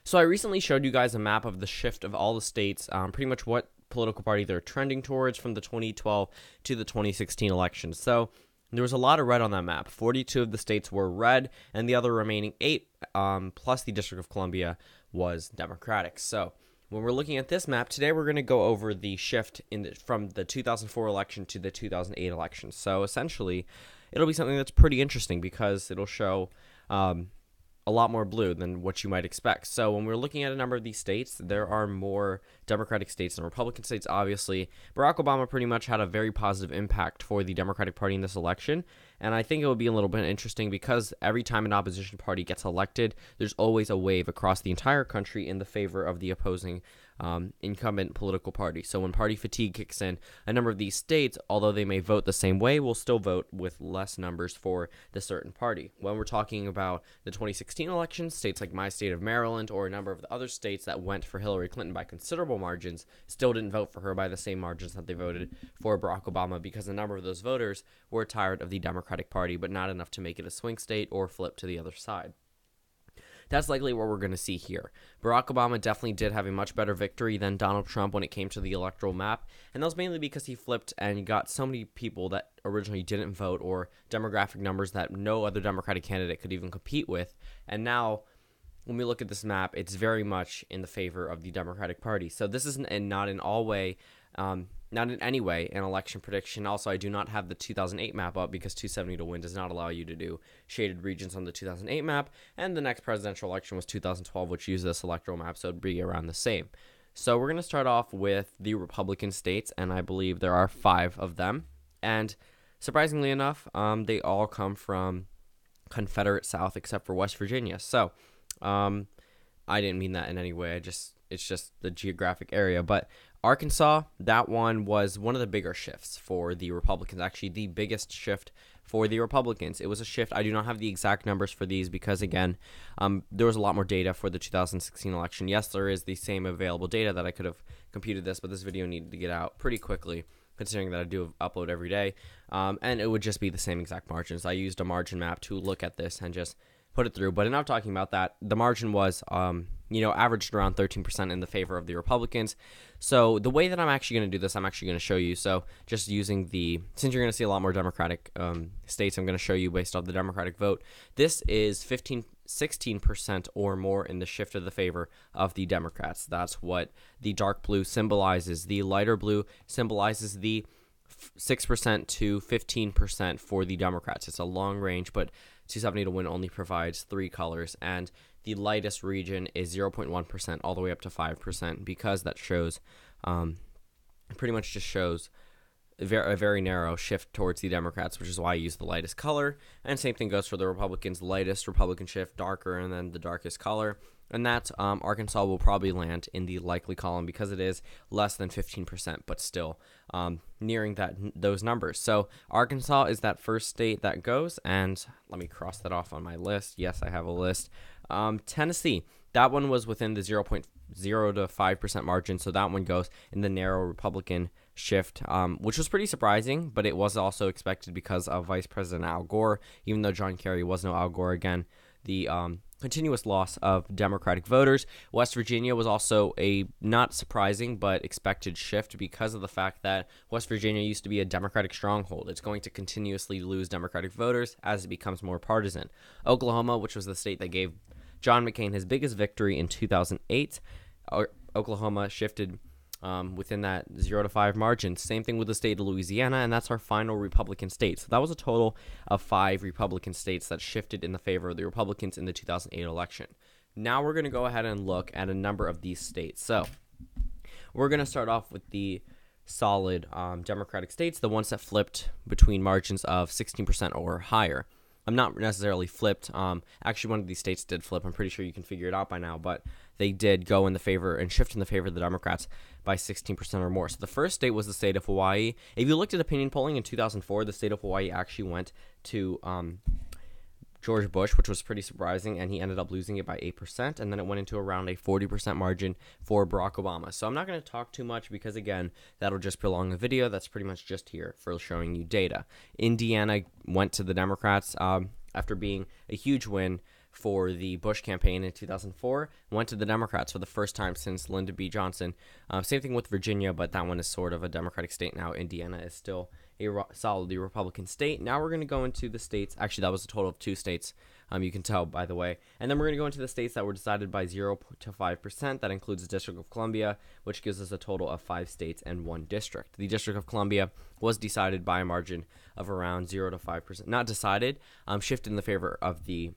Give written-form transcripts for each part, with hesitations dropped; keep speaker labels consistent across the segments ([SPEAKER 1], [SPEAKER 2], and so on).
[SPEAKER 1] So I recently showed you guys a map of the shift of all the states, pretty much what political party they're trending towards from the 2012 to the 2016 elections. So there was a lot of red on that map. 42 of the states were red, and the other remaining 8, plus the District of Columbia, was Democratic. So when we're looking at this map, today we're going to go over the shift from the 2004 election to the 2008 election. So essentially, it'll be something that's pretty interesting because it'll show a lot more blue than what you might expect. So when we're looking at a number of these states, there are more Democratic states than Republican states, obviously. Barack Obama pretty much had a very positive impact for the Democratic Party in this election, and I think it will be a little bit interesting because every time an opposition party gets elected, there's always a wave across the entire country in the favor of the opposing incumbent political party. So when party fatigue kicks in, a number of these states, although they may vote the same way, will still vote with less numbers for the certain party. When we're talking about the 2016 election, states like my state of Maryland or a number of the other states that went for Hillary Clinton by considerable margins still didn't vote for her by the same margins that they voted for Barack Obama because a number of those voters were tired of the Democratic Party, but not enough to make it a swing state or flip to the other side. That's likely what we're going to see here. Barack Obama definitely did have a much better victory than Donald Trump when it came to the electoral map, and that was mainly because he flipped and got so many people that originally didn't vote or demographic numbers that no other Democratic candidate could even compete with, and now when we look at this map, it's very much in the favor of the Democratic Party. So this is not in any way an election prediction. Also, I do not have the 2008 map up because 270 to win does not allow you to do shaded regions on the 2008 map, and the next presidential election was 2012, which used this electoral map, so it'd be around the same. So we're going to start off with the Republican states, and I believe there are 5 of them, and surprisingly enough, they all come from Confederate South except for West Virginia. So I didn't mean that in any way. It's just the geographic area. But Arkansas, that one was one of the bigger shifts for the Republicans. Actually, the biggest shift for the Republicans. It was a shift. I do not have the exact numbers for these because, again, there was a lot more data for the 2016 election. Yes, there is the same available data that I could have computed this, but this video needed to get out pretty quickly, considering that I do upload every day. And it would just be the same exact margins. I used a margin map to look at this and just put it through, but enough talking about that. The margin was, averaged around 13% in the favor of the Republicans. So the way that I'm actually going to do this, I'm actually going to show you. So just using since you're going to see a lot more Democratic states, I'm going to show you based off the Democratic vote. This is 16% or more in the shift of the favor of the Democrats. That's what the dark blue symbolizes. The lighter blue symbolizes the 6% to 15% for the Democrats. It's a long range, but 270 to win only provides 3 colors, and the lightest region is 0.1% all the way up to 5% because that shows, pretty much just shows a very narrow shift towards the Democrats, which is why I use the lightest color. And same thing goes for the Republicans. Lightest Republican shift, darker, and then the darkest color. And that Arkansas will probably land in the likely column because it is less than 15%, but still nearing those numbers. So Arkansas is that first state that goes, and let me cross that off on my list. Yes, I have a list. Tennessee, that one was within the 0.0 to 5% margin, so that one goes in the narrow Republican shift, which was pretty surprising, but it was also expected because of Vice President Al Gore. Even though John Kerry was no Al Gore again, the continuous loss of Democratic voters. West Virginia was also a not surprising but expected shift because of the fact that West Virginia used to be a Democratic stronghold. It's going to continuously lose Democratic voters as it becomes more partisan. Oklahoma, which was the state that gave John McCain his biggest victory in 2008, Oklahoma shifted within that 0 to 5 margin. Same thing with the state of Louisiana, and that's our final Republican state. So that was a total of 5 Republican states that shifted in the favor of the Republicans in the 2008 election. Now we're going to go ahead and look at a number of these states. So we're going to start off with the solid Democratic states, the ones that flipped between margins of 16% or higher. I'm not necessarily flipped. Actually, one of these states did flip. I'm pretty sure you can figure it out by now, but they did go in the favor and shift in the favor of the Democrats by 16% or more. So the first state was the state of Hawaii. If you looked at opinion polling in 2004, the state of Hawaii actually went to George Bush, which was pretty surprising, and he ended up losing it by 8%, and then it went into around a 40% margin for Barack Obama. So I'm not going to talk too much because, again, that'll just prolong the video. That's pretty much just here for showing you data. Indiana went to the Democrats after being a huge win for the Bush campaign in 2004 went to the Democrats for the first time since Lyndon B. Johnson. Same thing with Virginia, but that one is sort of a Democratic state now. Indiana is still a solidly Republican state. Now we're going to go into the states. Actually, that was a total of 2 states. You can tell, by the way. And then we're going to go into the states that were decided by 0 to 5%. That includes the District of Columbia, which gives us a total of 5 states and 1 district. The District of Columbia was decided by a margin of around 0 to 5%. Not decided, shifted in the favor of the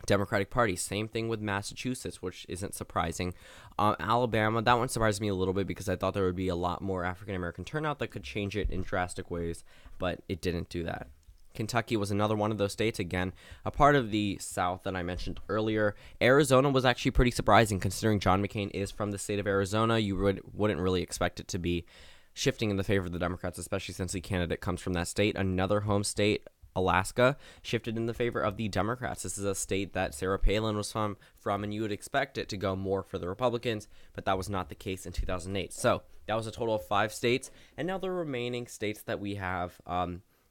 [SPEAKER 1] Democratic Party. Same thing with Massachusetts, which isn't surprising. Alabama, that one surprised me a little bit because I thought there would be a lot more African-American turnout that could change it in drastic ways, but it didn't do that. Kentucky was another one of those states, again, a part of the South that I mentioned earlier. Arizona was actually pretty surprising considering John McCain is from the state of Arizona. You wouldn't really expect it to be shifting in the favor of the Democrats, especially since the candidate comes from that state. Another home state, Alaska, shifted in the favor of the Democrats. This is a state that Sarah Palin was from, and you would expect it to go more for the Republicans, but that was not the case in 2008. So that was a total of 5 states, and now the remaining states that we have,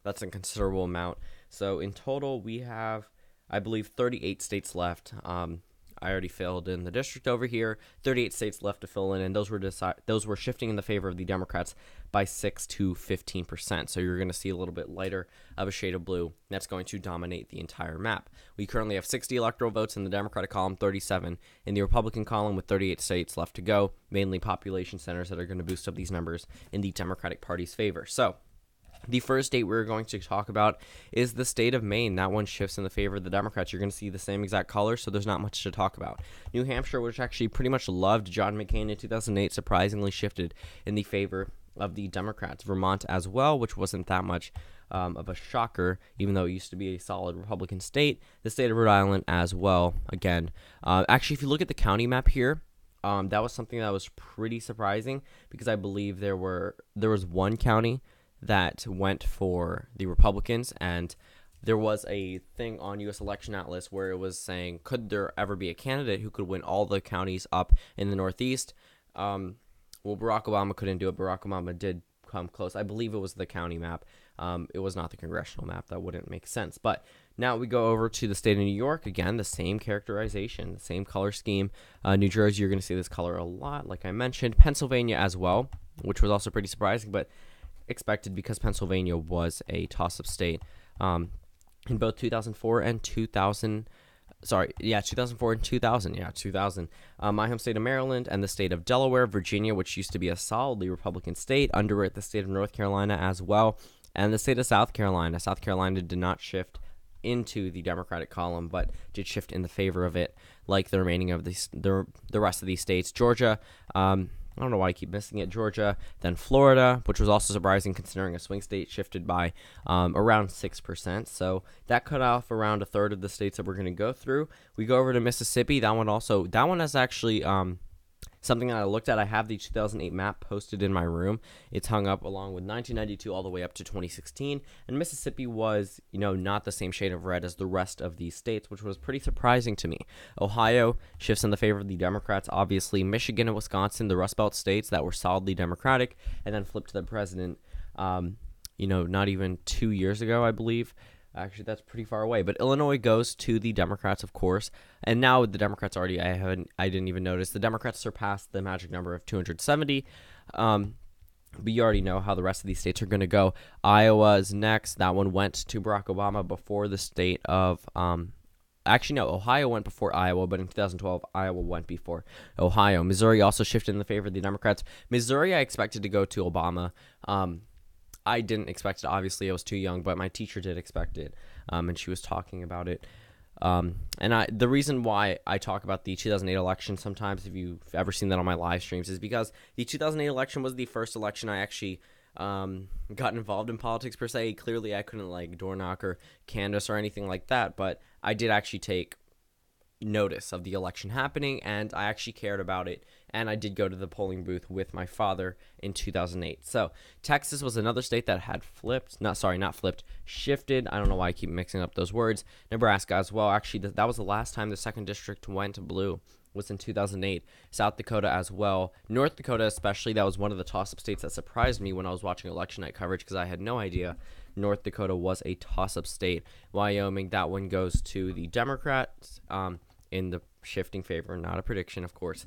[SPEAKER 1] that's a considerable amount. So in total, we have, I believe, 38 states left. I already filled in the district over here. 38 states left to fill in, and those were shifting in the favor of the Democrats by 6 to 15%. So you're going to see a little bit lighter of a shade of blue. That's going to dominate the entire map. We currently have 60 electoral votes in the Democratic column, 37 in the Republican column, with 38 states left to go, mainly population centers that are going to boost up these numbers in the Democratic Party's favor. So the first state we're going to talk about is the state of Maine. That one shifts in the favor of the Democrats. You're going to see the same exact color, so there's not much to talk about. New Hampshire, which actually pretty much loved John McCain in 2008, surprisingly shifted in the favor of the Democrats. Vermont as well, which wasn't that much of a shocker, even though it used to be a solid Republican state. The state of Rhode Island as well, again. Actually, if you look at the county map here, that was something that was pretty surprising because I believe there was one county that went for the Republicans, and there was a thing on U.S. Election Atlas where it was saying, could there ever be a candidate who could win all the counties up in the Northeast? Well, Barack Obama couldn't do it. Barack Obama did come close. I believe it was the county map. It was not the congressional map. That wouldn't make sense. But now we go over to the state of New York. Again, the same characterization, the same color scheme. New Jersey, you're going to see this color a lot, like I mentioned. Pennsylvania as well, which was also pretty surprising, but expected because Pennsylvania was a toss-up state in both 2004 and 2000. 2004 and 2000. Yeah, 2000. My home state of Maryland and the state of Delaware, Virginia, which used to be a solidly Republican state, under it the state of North Carolina as well, and the state of South Carolina. South Carolina did not shift into the Democratic column, but did shift in the favor of it, like the remaining of the rest of these states. Georgia, I don't know why I keep missing it. Georgia, then Florida, which was also surprising considering a swing state, shifted by around 6%. So that cut off around a third of the states that we're going to go through. We go over to Mississippi. That one is actually something that I looked at. I have the 2008 map posted in my room. It's hung up along with 1992 all the way up to 2016. And Mississippi was, not the same shade of red as the rest of these states, which was pretty surprising to me. Ohio shifts in the favor of the Democrats, obviously. Michigan and Wisconsin, the Rust Belt states that were solidly Democratic, and then flipped to the president, not even 2 years ago, I believe. Actually, that's pretty far away. But Illinois goes to the Democrats, of course. And now the Democrats already, I didn't even notice. The Democrats surpassed the magic number of 270. But you already know how the rest of these states are going to go. Iowa's next. That one went to Barack Obama before the state of... Actually, no, Ohio went before Iowa, but in 2012, Iowa went before Ohio. Missouri also shifted in the favor of the Democrats. Missouri, I expected to go to Obama. I didn't expect it. Obviously, I was too young, but my teacher did expect it, and she was talking about it. The reason why I talk about the 2008 election sometimes, if you've ever seen that on my live streams, is because the 2008 election was the first election I actually got involved in politics, per se. Clearly, I couldn't, door knock or canvass or anything like that, but I did actually take notice of the election happening, and I actually cared about it, and I did go to the polling booth with my father in 2008. So Texas was another state that had shifted. I don't know why I keep mixing up those words. Nebraska as well. Actually, that was the last time the 2nd district went blue was in 2008. South Dakota as well. North Dakota especially, that was one of the toss-up states that surprised me when I was watching election night coverage because I had no idea North Dakota was a toss-up state. Wyoming, that one goes to the Democrats in the shifting favor, not a prediction, of course.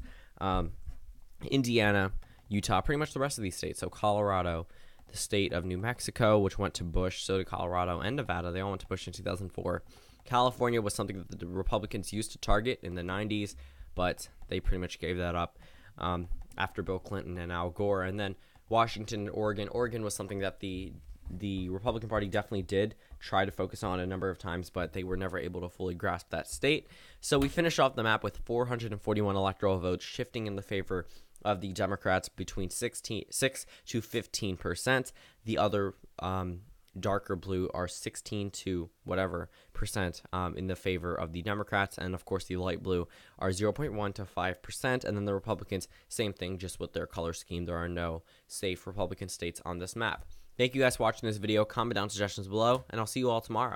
[SPEAKER 1] Indiana, Utah, pretty much the rest of these states. So Colorado, the state of New Mexico, which went to Bush, so did Colorado and Nevada. They all went to Bush in 2004. California was something that the Republicans used to target in the 90s, but they pretty much gave that up after Bill Clinton and Al Gore. And then Washington and Oregon. Oregon was something that the Republican Party definitely did try to focus on a number of times, but they were never able to fully grasp that state. So we finish off the map with 441 electoral votes shifting in the favor of the Democrats between 6 to 15%. The other darker blue are 16 to whatever percent in the favor of the Democrats, and of course the light blue are 0.1 to 5%, and then the Republicans, same thing, just with their color scheme. There are no safe Republican states on this map. Thank you guys for watching this video. Comment down suggestions below, and I'll see you all tomorrow.